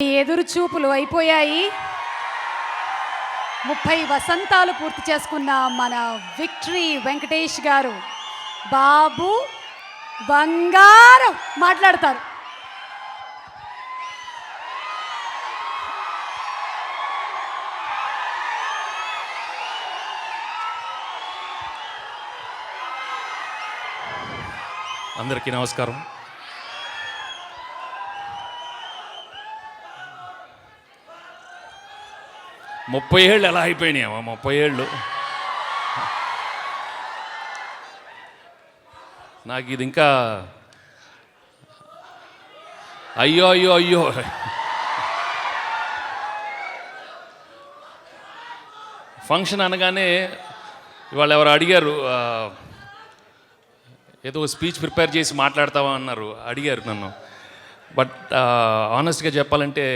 ఎదురు చూపులు అయిపోయాయి. 30 వసంతాలు పూర్తి చేసుకున్న మన విక్టరీ వెంకటేష్ గారు బాబు బంగారం మాట్లాడతారు. అందరికీ నమస్కారం. ముప్పై ఏళ్ళు ఎలా అయిపోయినాయమ్మా? 30 ఏళ్ళు. నాకు ఇది ఇంకా అయ్యో అయ్యో అయ్యో. ఫంక్షన్ అనగానే ఇవాళ ఎవరు అడిగారు, ఏదో స్పీచ్ ప్రిపేర్ చేసి మాట్లాడతావా అన్నారు, అడిగారు నన్ను. బట్ ఆనెస్ట్గా చెప్పాలంటే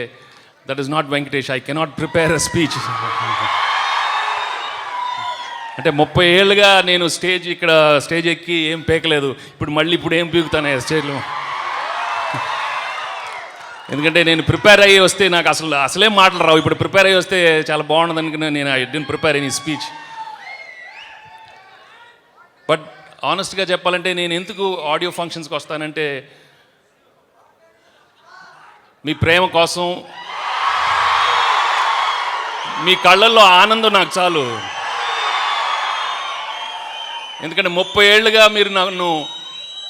that is not Venkatesh. I cannot prepare a speech. అంటే 30 ఏళ్ళుగా నేను స్టేజ్ ఎక్కి ఏం పేకలేదు. ఇప్పుడు ఏం పీకుతాను స్టేజ్లో. ఎందుకంటే నేను ప్రిపేర్ అయ్యి వస్తే నాకు అసలే మాటలు రావు. ఇప్పుడు ప్రిపేర్ అయ్యి వస్తే చాలా బాగుండదు అనుకున్నా. నేను I didn't prepare any speech. But ఆనెస్ట్గా చెప్పాలంటే నేను ఎందుకు ఆడియో ఫంక్షన్స్కి వస్తానంటే మీ ప్రేమ కోసం, మీ కళ్ళల్లో ఆనందం నాకు చాలు. ఎందుకంటే 30 ఏళ్ళుగా మీరు నన్ను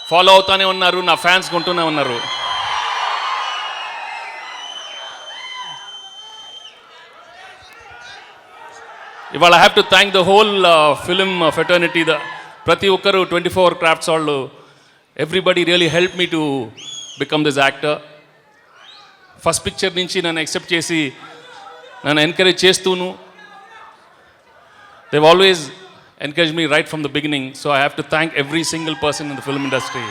ఫాలో అవుతూనే ఉన్నారు, నా ఫ్యాన్స్ కొంటూనే ఉన్నారు. ఇవాళ I have to thank the whole film fraternity. ప్రతి ఒక్కరు 24 క్రాఫ్ట్స్ వాళ్ళు, everybody really help me to become this actor. First picture నుంచి నన్ను యాక్సెప్ట్ చేసి నన్ను encourage చేస్తూను, they've always encouraged me right from the beginning. So I have to thank every single person in the film industry.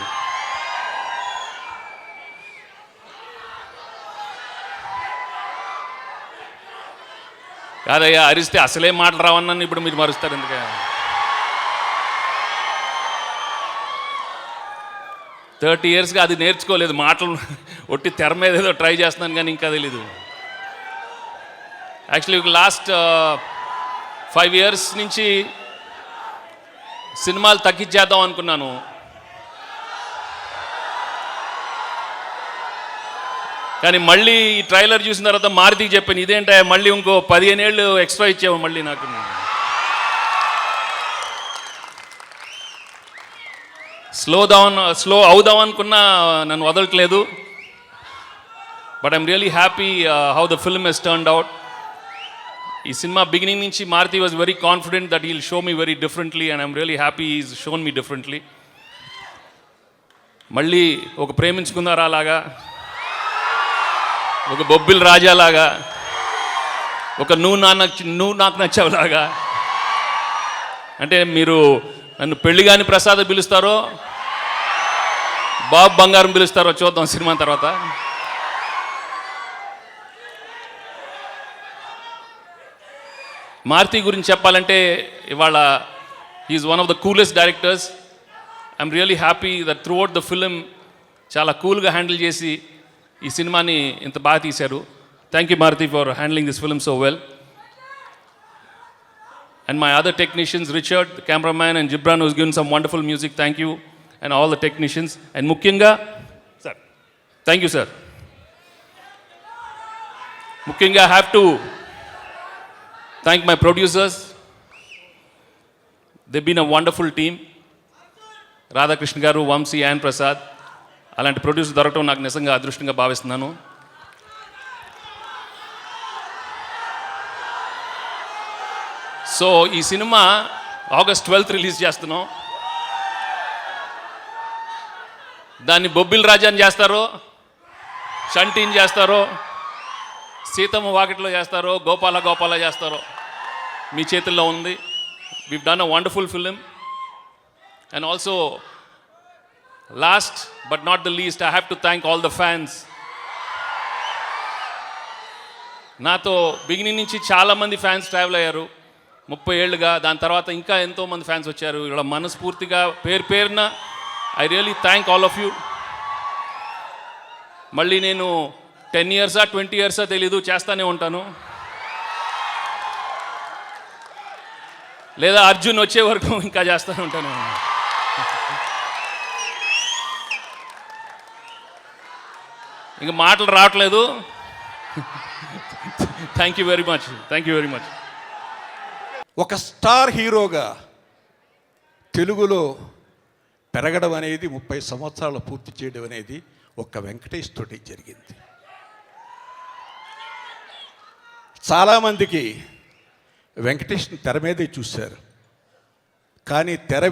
కాదయ్యా, అరిస్తే అసలే మాటలు రావన్నాను, ఇప్పుడు మీరు మరుస్తారు ఎందుకే? థర్టీ ఇయర్స్గా అది నేర్చుకోలేదు. మాటలు ఒట్టి తెర మీద ఏదో ట్రై చేస్తున్నాను కానీ ఇంకా తెలీదు. యాక్చువల్లీ లాస్ట్ 5 years నుంచి సినిమాలు తగ్గించేద్దాం అనుకున్నాను. కానీ మళ్ళీ ఈ ట్రైలర్ చూసిన తర్వాత మారుతికి చెప్పాను, ఇదేంటా మళ్ళీ ఇంకో 15 ఏళ్ళు ఎక్స్ట్రా ఇచ్చాము మళ్ళీ నాకు. స్లో అవుదాం అనుకున్నా నన్ను వదలట్లేదు. But I'm really happy how the film has turned out. ఈ సినిమా బిగినింగ్ నుంచి Maruthi was very confident that he'll show me very differently, and I'm really happy is shown me differently. మళ్ళీ ఒక ప్రేమించుకుందారా లాగా, ఒక బొబ్బిల్ రాజాలాగా, ఒక నువ్వు నాకు నచ్చావులాగా. అంటే మీరు నన్ను పెళ్లిగాని ప్రసాద్ పిలుస్తారో, బాబు బంగారం పిలుస్తారో చూద్దాం సినిమా తర్వాత. మారుతి గురించి చెప్పాలంటే ఇవాళ he is one of the coolest directors. I'm really happy that throughout the film చాలా కూల్గా హ్యాండిల్ చేసి ఈ సినిమాని ఇంత బాగా తీశారు. Thank you Maruthi for handling this film so well. And my other technicians, Richard, the cameraman, and Gibran, who's given some wonderful music. Thank you. And all the technicians. And Mukyanga, sir. Thank you, sir. Mukyanga, I have to thank my producers. They've been a wonderful team. Radhakrishna Garu, Vamsi, and Prasad. అలాంటి producer దొరకటం నాకు నిజంగా అదృష్టంగా భావిస్తున్నాను. So ఈ cinema August 12th release చేస్తున్నాం. దాన్ని బొబ్బిల్ రాజాని చేస్తారో, షంటీని చేస్తారో, సీతమ్మ వాకిట్లో చేస్తారో, గోపాల చేస్తారో మీ చేతుల్లో ఉంది. we've done a wonderful film. And also last but not the least, I have to thank all the fans. నాతో బిగినింగ్ నుంచి చాలామంది ఫ్యాన్స్ ట్రావెల్ అయ్యారు 30 ఏళ్ళుగా. దాని తర్వాత ఇంకా ఎంతోమంది ఫ్యాన్స్ వచ్చారు. ఇలా మనస్ఫూర్తిగా పేరున I really thank all of you. మళ్ళీ నేను 10 ఇయర్సా 20 ఇయర్సా తెలీదు, చేస్తానే ఉంటాను. లేదా అర్జున్ వచ్చే వరకు ఇంకా చేస్తూనే ఉంటాను. ఇంక మాటలు రావట్లేదు. Thank you very much, thank you very much. ఒక స్టార్ హీరోగా తెలుగులో పెరగడం అనేది 30 సంవత్సరాలు పూర్తి చేయడం అనేది ఒక్క వెంకటేష్ తోటి జరిగింది. చాలామందికి వెంకటేష్ని తెర మీదే చూశారు, కానీ తెర